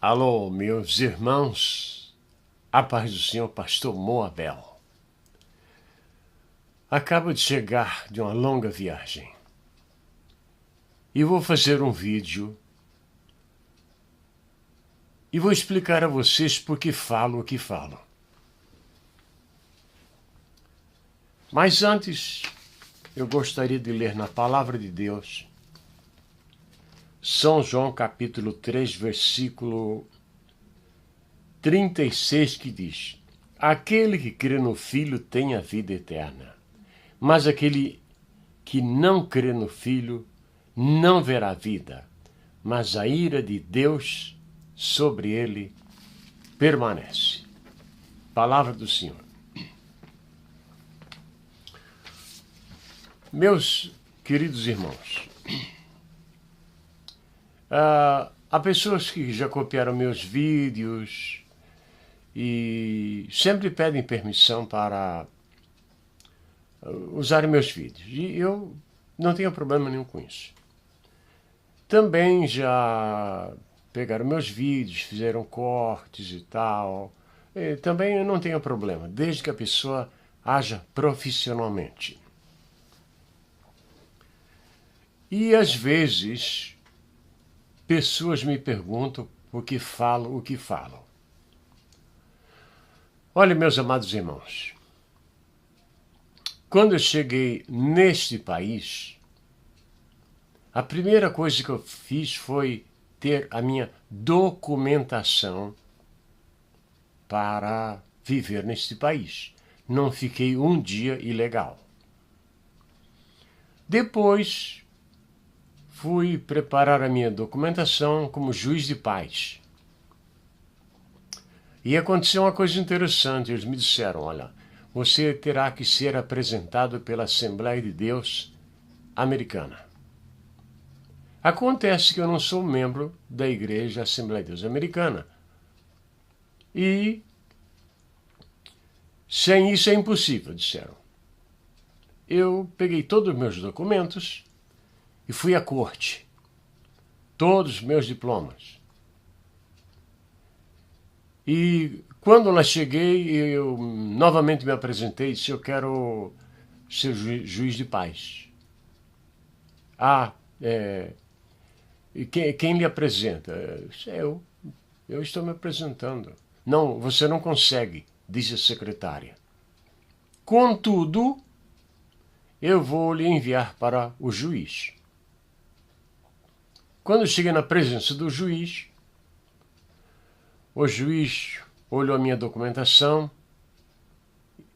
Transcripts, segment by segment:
Alô, meus irmãos, a paz do Senhor, pastor Moabel. Acabo de chegar de uma longa viagem e vou fazer um vídeo e vou explicar a vocês por que falo o que falo. Mas antes, eu gostaria de ler na Palavra de Deus São João capítulo 3, versículo 36, que diz: Aquele que crê no Filho tem a vida eterna, mas aquele que não crê no Filho não verá a vida, mas a ira de Deus sobre ele permanece. Palavra do Senhor. Meus queridos irmãos, há pessoas que já copiaram meus vídeos e sempre pedem permissão para usarem meus vídeos. E eu não tenho problema nenhum com isso. Também já pegaram meus vídeos, fizeram cortes e tal. E também eu não tenho problema, desde que a pessoa haja profissionalmente. E às vezes pessoas me perguntam por que falo o que falo. Olha, meus amados irmãos, quando eu cheguei neste país, a primeira coisa que eu fiz foi ter a minha documentação para viver neste país. Não fiquei um dia ilegal. Depois fui preparar a minha documentação como juiz de paz. E aconteceu uma coisa interessante. Eles me disseram: olha, você terá que ser apresentado pela Assembleia de Deus americana. Acontece que eu não sou membro da Igreja Assembleia de Deus americana. E sem isso é impossível, disseram. Eu peguei todos os meus documentos e fui à corte. Todos os meus diplomas. E quando lá cheguei, eu novamente me apresentei e disse: eu quero ser juiz de paz. E quem lhe apresenta? Eu estou me apresentando. Não, você não consegue, disse a secretária. Contudo, eu vou lhe enviar para o juiz. Quando eu cheguei na presença do juiz, o juiz olhou a minha documentação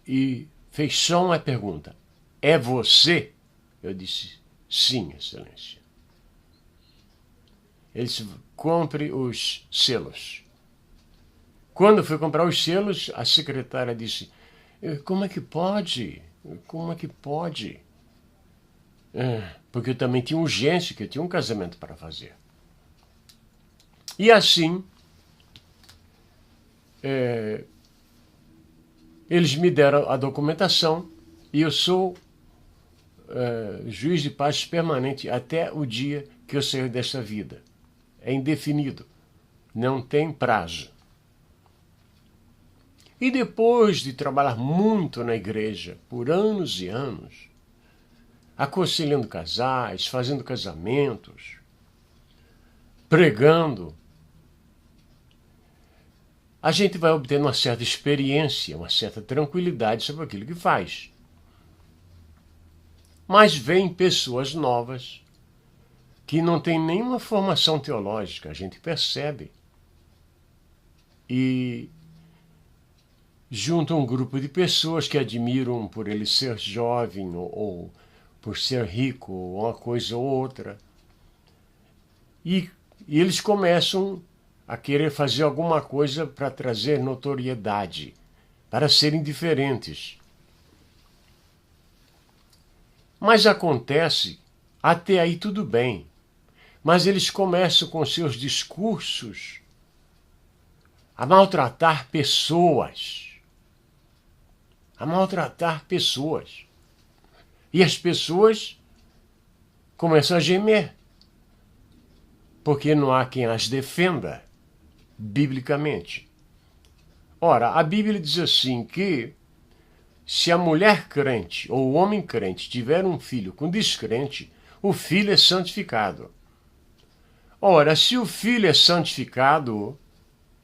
e fez só uma pergunta: é você? Eu disse: sim, excelência. Ele disse: compre os selos. Quando eu fui comprar os selos, a secretária disse: como é que pode? Como é que pode? Porque eu também tinha urgência, que eu tinha um casamento para fazer. E assim, eles me deram a documentação e eu sou juiz de paz permanente até o dia que eu sair desta vida. É indefinido, não tem prazo. E depois de trabalhar muito na igreja, por anos e anos, aconselhando casais, fazendo casamentos, pregando, a gente vai obtendo uma certa experiência, uma certa tranquilidade sobre aquilo que faz. Mas vêm pessoas novas que não têm nenhuma formação teológica, a gente percebe. E juntam um grupo de pessoas que admiram por ele ser jovem ou por ser rico, ou uma coisa ou outra. E eles começam a querer fazer alguma coisa para trazer notoriedade, para serem diferentes. Mas acontece, até aí tudo bem, mas eles começam com seus discursos a maltratar pessoas. A maltratar pessoas. E as pessoas começam a gemer, porque não há quem as defenda. biblicamente. Ora, a Bíblia diz assim que se a mulher crente ou o homem crente tiver um filho com descrente, o filho é santificado. Ora, se o filho é santificado,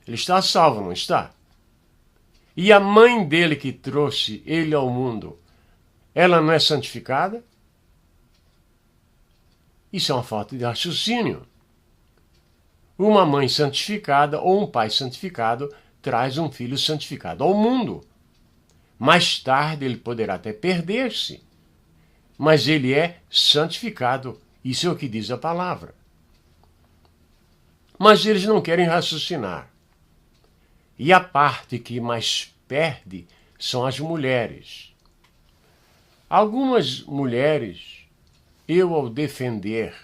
ele está salvo, não está? E a mãe dele que trouxe ele ao mundo, ela não é santificada? Isso é uma falta de raciocínio. Uma mãe santificada ou um pai santificado traz um filho santificado ao mundo. Mais tarde ele poderá até perder-se, mas ele é santificado. Isso é o que diz a palavra. Mas eles não querem raciocinar. E a parte que mais perde são as mulheres. Algumas mulheres, eu ao defender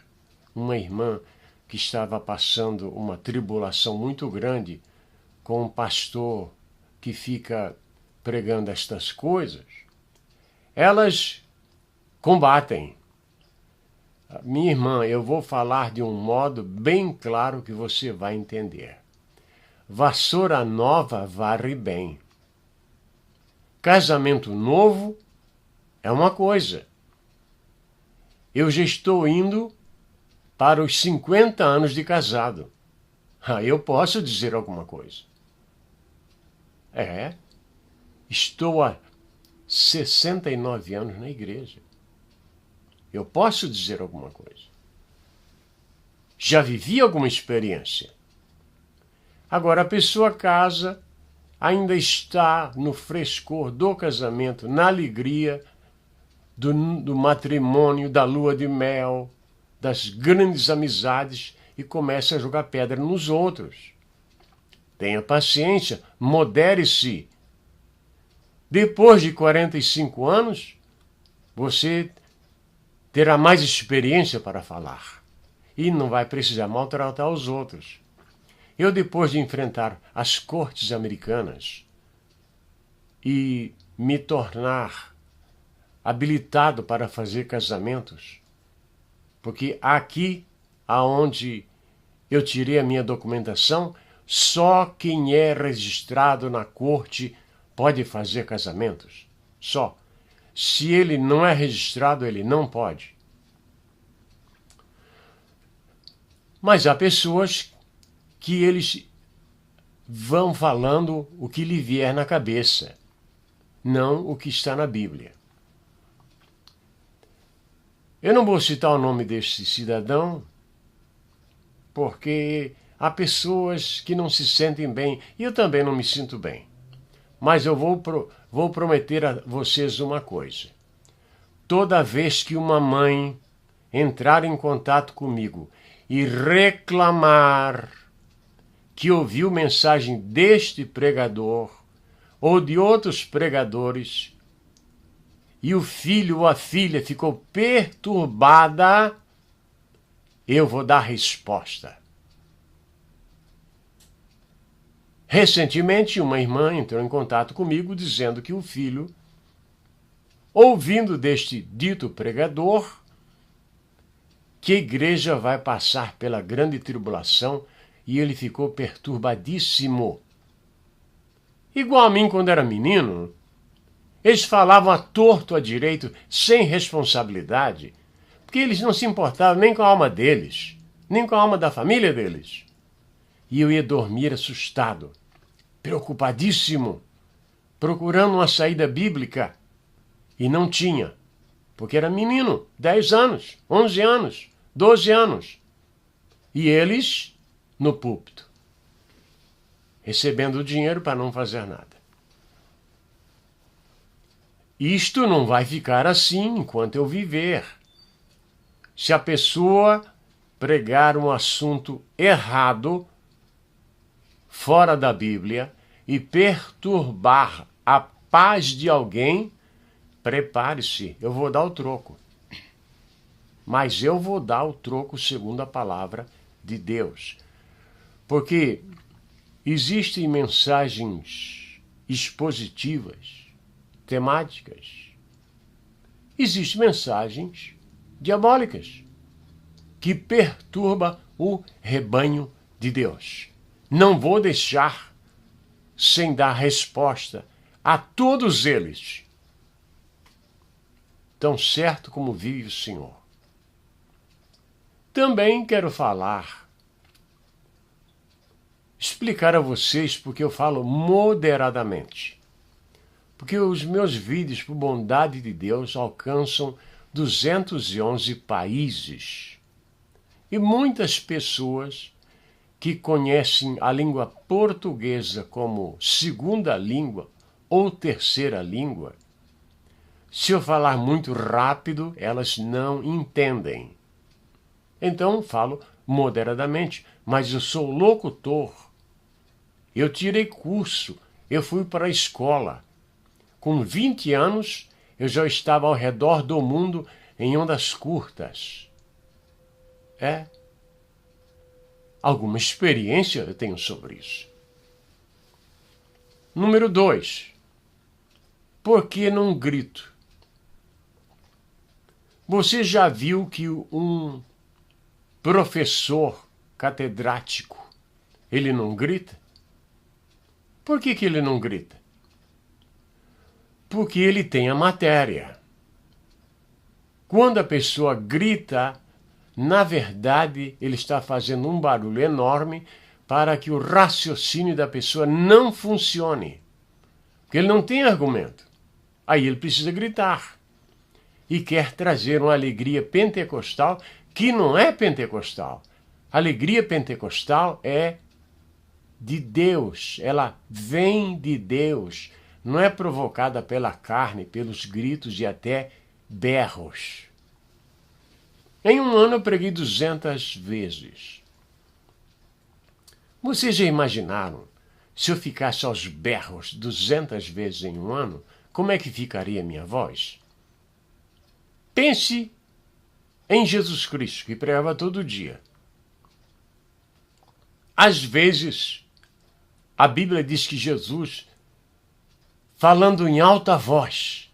uma irmã que estava passando uma tribulação muito grande com um pastor que fica pregando estas coisas, elas combatem. Minha irmã, eu vou falar de um modo bem claro que você vai entender. Vassoura nova varre bem. Casamento novo é uma coisa. Eu já estou indo para os 50 anos de casado. Eu posso dizer alguma coisa. Estou há 69 anos na igreja. Eu posso dizer alguma coisa. Já vivi alguma experiência. Agora, a pessoa casa, ainda está no frescor do casamento, na alegria do matrimônio, da lua de mel, das grandes amizades e começa a jogar pedra nos outros. Tenha paciência, modere-se. Depois de 45 anos, você terá mais experiência para falar e não vai precisar maltratar os outros. Eu, depois de enfrentar as cortes americanas e me tornar habilitado para fazer casamentos, porque aqui, aonde eu tirei a minha documentação, só quem é registrado na corte pode fazer casamentos. Só. Se ele não é registrado, ele não pode. Mas há pessoas que eles vão falando o que lhe vier na cabeça, não o que está na Bíblia. Eu não vou citar o nome deste cidadão, porque há pessoas que não se sentem bem, e eu também não me sinto bem. Mas eu vou prometer a vocês uma coisa. Toda vez que uma mãe entrar em contato comigo e reclamar que ouviu mensagem deste pregador ou de outros pregadores e o filho ou a filha ficou perturbada, eu vou dar resposta. Recentemente, uma irmã entrou em contato comigo dizendo que o filho, ouvindo deste dito pregador, que a igreja vai passar pela grande tribulação e ele ficou perturbadíssimo. Igual a mim quando era menino, eles falavam a torto, a direito, sem responsabilidade, porque eles não se importavam nem com a alma deles, nem com a alma da família deles. E eu ia dormir assustado, preocupadíssimo, procurando uma saída bíblica. E não tinha, porque era menino, 10 anos, 11 anos, 12 anos. E eles no púlpito, recebendo dinheiro para não fazer nada. Isto não vai ficar assim enquanto eu viver. Se a pessoa pregar um assunto errado, fora da Bíblia, e perturbar a paz de alguém, prepare-se, eu vou dar o troco. Mas eu vou dar o troco segundo a palavra de Deus. Porque existem mensagens expositivas, temáticas. Existem mensagens diabólicas que perturbam o rebanho de Deus. Não vou deixar sem dar resposta a todos eles. Tão certo como vive o Senhor. Também quero explicar a vocês porque eu falo moderadamente. Porque os meus vídeos, por bondade de Deus, alcançam 211 países. E muitas pessoas que conhecem a língua portuguesa como segunda língua ou terceira língua, se eu falar muito rápido, elas não entendem. Então, falo moderadamente, mas eu sou locutor. Eu tirei curso, eu fui para a escola. Com 20 anos, eu já estava ao redor do mundo em ondas curtas. Alguma experiência eu tenho sobre isso. Número 2. Por que não grito? Você já viu que um professor catedrático, ele não grita? Por que ele não grita? Porque ele tem a matéria. Quando a pessoa grita, na verdade, ele está fazendo um barulho enorme para que o raciocínio da pessoa não funcione. Porque ele não tem argumento. Aí ele precisa gritar. E quer trazer uma alegria pentecostal que não é pentecostal. A alegria pentecostal é de Deus. Ela vem de Deus. Não é provocada pela carne, pelos gritos e até berros. Em um ano eu preguei 200 vezes. Vocês já imaginaram, se eu ficasse aos berros 200 vezes em um ano, como é que ficaria a minha voz? Pense em Jesus Cristo, que pregava todo dia. Às vezes, a Bíblia diz que Jesus, falando em alta voz,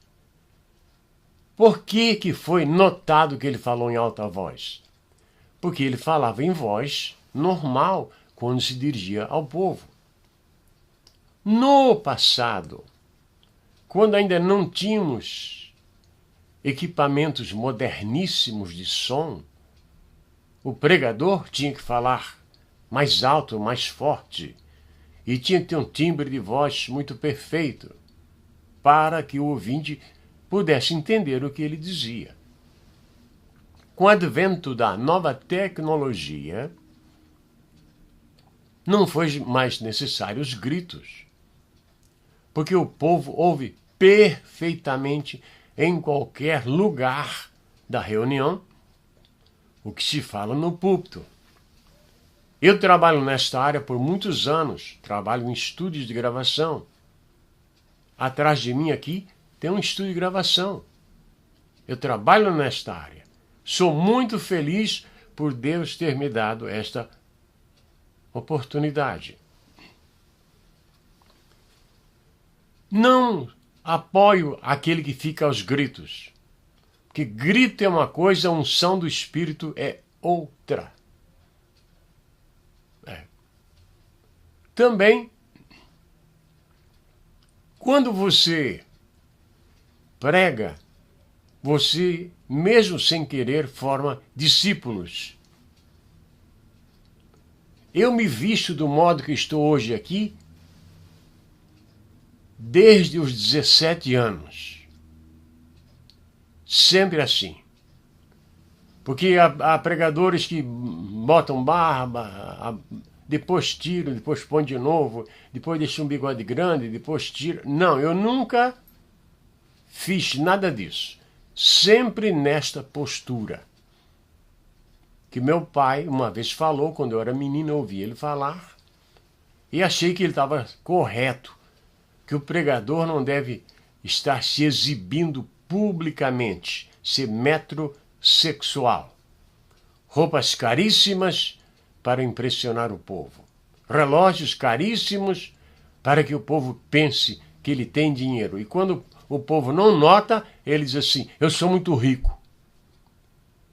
por que foi notado que ele falou em alta voz? Porque ele falava em voz normal quando se dirigia ao povo. No passado, quando ainda não tínhamos equipamentos moderníssimos de som, o pregador tinha que falar mais alto, mais forte, e tinha que ter um timbre de voz muito perfeito, para que o ouvinte pudesse entender o que ele dizia. Com o advento da nova tecnologia, não foi mais necessário os gritos, porque o povo ouve perfeitamente em qualquer lugar da reunião o que se fala no púlpito. Eu trabalho nesta área por muitos anos, trabalho em estúdios de gravação. Atrás de mim aqui tem um estúdio de gravação. Eu trabalho nesta área. Sou muito feliz por Deus ter me dado esta oportunidade. Não apoio aquele que fica aos gritos. Porque grito é uma coisa, a unção do Espírito é outra. Também, quando você prega, você, mesmo sem querer, forma discípulos. Eu me visto do modo que estou hoje aqui desde os 17 anos. Sempre assim. Porque há pregadores que botam barba, depois tiram, depois põem de novo, depois deixam um bigode grande, depois tiram. Não, eu nunca fiz nada disso. Sempre nesta postura. Que meu pai uma vez falou, quando eu era menino, eu ouvi ele falar, e achei que ele estava correto, que o pregador não deve estar se exibindo publicamente, ser metrosexual. Roupas caríssimas para impressionar o povo. Relógios caríssimos para que o povo pense que ele tem dinheiro. E quando o povo não nota, ele diz assim, eu sou muito rico.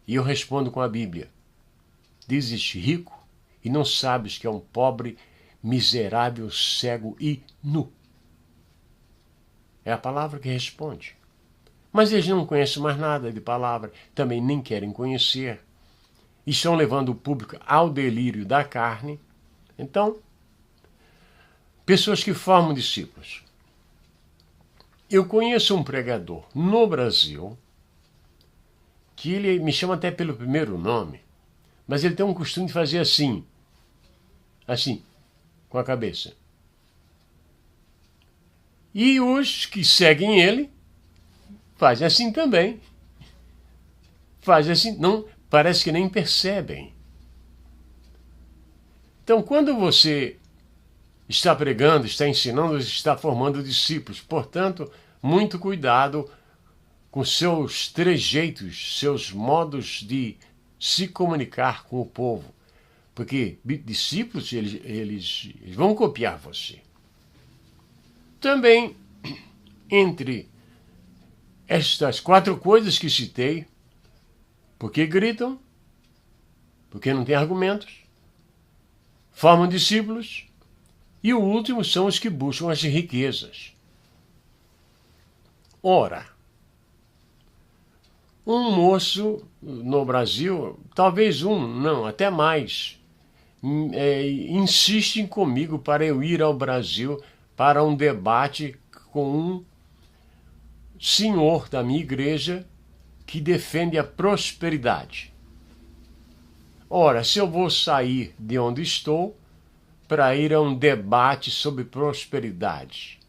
E eu respondo com a Bíblia. Dizes rico e não sabes que é um pobre miserável, cego e nu. É a palavra que responde. Mas eles não conhecem mais nada de palavra, também nem querem conhecer. E estão levando o público ao delírio da carne. Então, pessoas que formam discípulos. Eu conheço um pregador no Brasil que ele me chama até pelo primeiro nome, mas ele tem um costume de fazer assim, com a cabeça. E os que seguem ele fazem assim também. Fazem assim, não, parece que nem percebem. Então, quando você está pregando, está ensinando, está formando discípulos, portanto, muito cuidado com seus trejeitos, seus modos de se comunicar com o povo. Porque discípulos, eles vão copiar você. Também, entre estas 4 coisas que citei, porque gritam, porque não têm argumentos, formam discípulos, e o último são os que buscam as riquezas. Ora, um moço no Brasil, talvez não, até mais, insistem comigo para eu ir ao Brasil para um debate com um senhor da minha igreja que defende a prosperidade. Ora, se eu vou sair de onde estou para ir a um debate sobre prosperidade?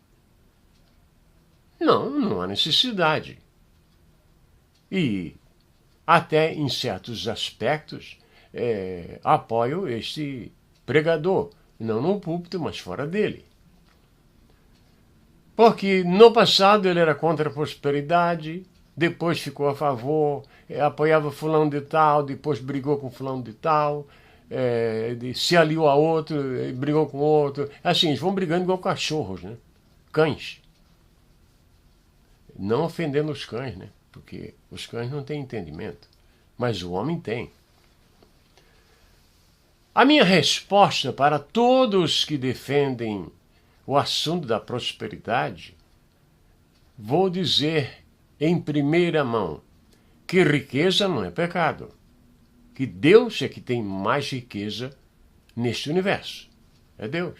Não há necessidade. E até em certos aspectos apoio este pregador, não no púlpito, mas fora dele. Porque no passado ele era contra a prosperidade, depois ficou a favor, apoiava fulano de tal, depois brigou com fulano de tal, se aliou a outro, brigou com outro. Assim, eles vão brigando igual cachorros, né? Cães. Não ofendendo os cães, né? Porque os cães não têm entendimento, mas o homem tem. A minha resposta para todos que defendem o assunto da prosperidade, vou dizer em primeira mão que riqueza não é pecado, que Deus é que tem mais riqueza neste universo. É Deus.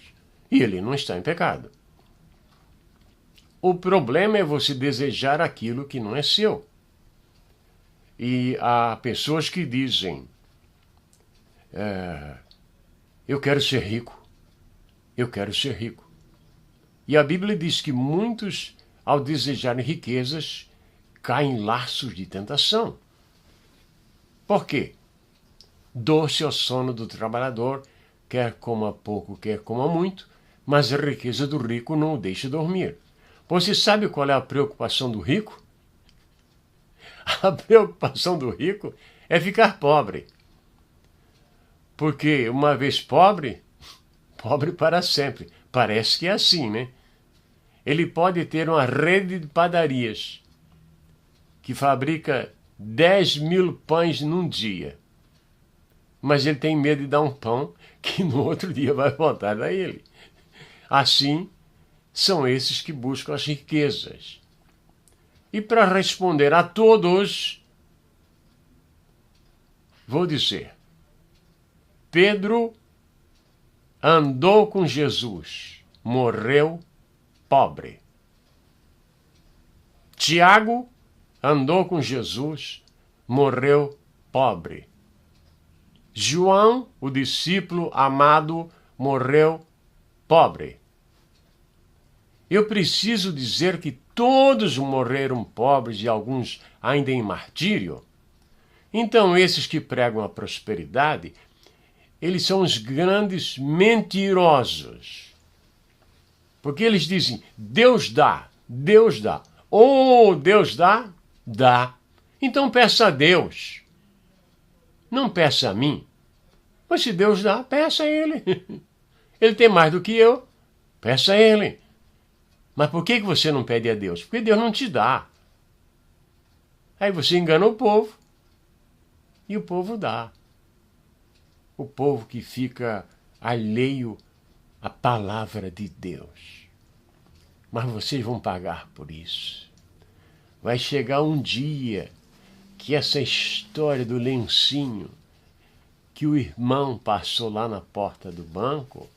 E ele não está em pecado. O problema é você desejar aquilo que não é seu. E há pessoas que dizem, eu quero ser rico, eu quero ser rico. E a Bíblia diz que muitos, ao desejarem riquezas, caem em laços de tentação. Por quê? Doce é o sono do trabalhador, quer coma pouco, quer coma muito, mas a riqueza do rico não o deixa dormir. Você sabe qual é a preocupação do rico? A preocupação do rico é ficar pobre. Porque uma vez pobre, pobre para sempre. Parece que é assim, né? Ele pode ter uma rede de padarias que fabrica 10.000 pães num dia. Mas ele tem medo de dar um pão que no outro dia vai voltar a ele. Assim, são esses que buscam as riquezas. E para responder a todos, vou dizer, Pedro andou com Jesus, morreu pobre. Tiago andou com Jesus, morreu pobre. João, o discípulo amado, morreu pobre. Eu preciso dizer que todos morreram pobres e alguns ainda em martírio. Então, esses que pregam a prosperidade, eles são os grandes mentirosos. Porque eles dizem, Deus dá, Deus dá. Oh, Deus dá? Dá. Então peça a Deus. Não peça a mim. Mas se Deus dá, peça a Ele. Ele tem mais do que eu. Peça a Ele. Mas por que você não pede a Deus? Porque Deus não te dá. Aí você engana o povo. E o povo dá. O povo que fica alheio a palavra de Deus. Mas vocês vão pagar por isso. Vai chegar um dia que essa história do lencinho que o irmão passou lá na porta do banco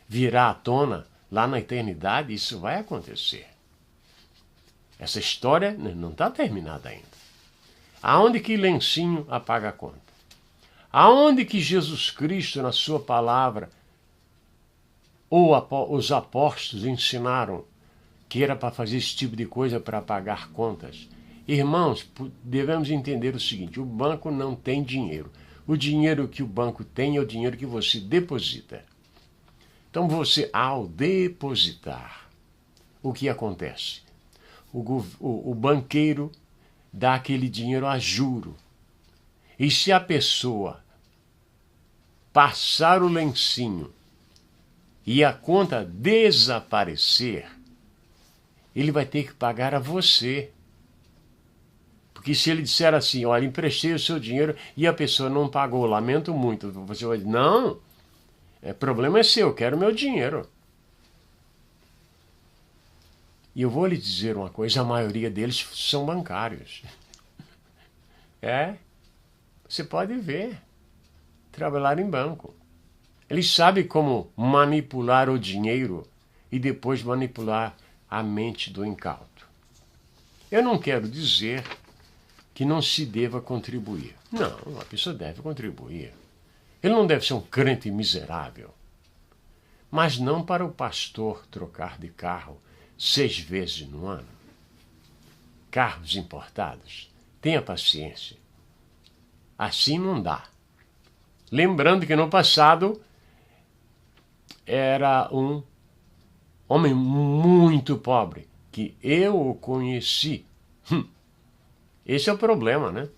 virá à tona lá na eternidade. Isso vai acontecer. Essa história não está terminada ainda. Aonde que lencinho apaga a conta? Aonde que Jesus Cristo, na sua palavra, ou os apóstolos ensinaram que era para fazer esse tipo de coisa para pagar contas? Irmãos, devemos entender o seguinte: o banco não tem dinheiro. O dinheiro que o banco tem é o dinheiro que você deposita. Então você, ao depositar, o que acontece? O banqueiro dá aquele dinheiro a juro. E se a pessoa passar o lencinho e a conta desaparecer, ele vai ter que pagar a você. Porque se ele disser assim, olha, emprestei o seu dinheiro e a pessoa não pagou, lamento muito, você vai dizer, não, problema é seu, eu quero meu dinheiro. E eu vou lhe dizer uma coisa, a maioria deles são bancários. Você pode ver, trabalhar em banco. Eles sabem como manipular o dinheiro e depois manipular a mente do incauto. Eu não quero dizer que não se deva contribuir. Não, a pessoa deve contribuir. Ele não deve ser um crente miserável. Mas não para o pastor trocar de carro 6 vezes no ano. Carros importados. Tenha paciência. Assim não dá. Lembrando que no passado era um homem muito pobre, que eu o conheci. Esse é o problema, né?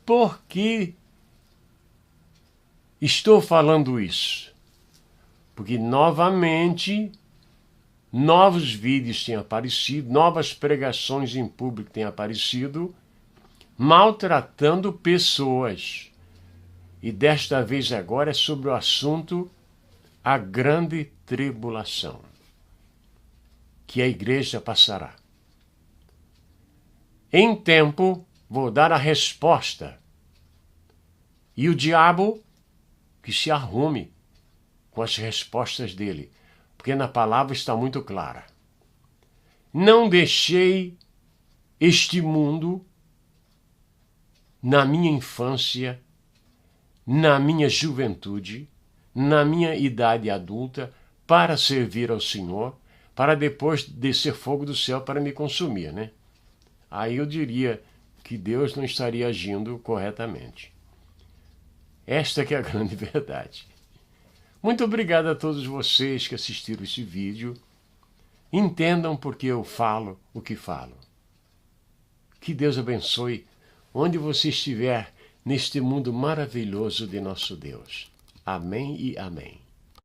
Por que estou falando isso? Porque novamente novos vídeos têm aparecido, novas pregações em público têm aparecido, maltratando pessoas. E desta vez agora é sobre o assunto a grande tribulação, que a igreja passará. Em tempo, vou dar a resposta. E o diabo que se arrume com as respostas dele, porque na palavra está muito clara. Não deixei este mundo na minha infância, na minha juventude, na minha idade adulta, para servir ao Senhor, para depois descer fogo do céu para me consumir, né? Aí eu diria que Deus não estaria agindo corretamente. Esta que é a grande verdade. Muito obrigado a todos vocês que assistiram esse vídeo. Entendam porque eu falo o que falo. Que Deus abençoe onde você estiver neste mundo maravilhoso de nosso Deus. Amém e amém.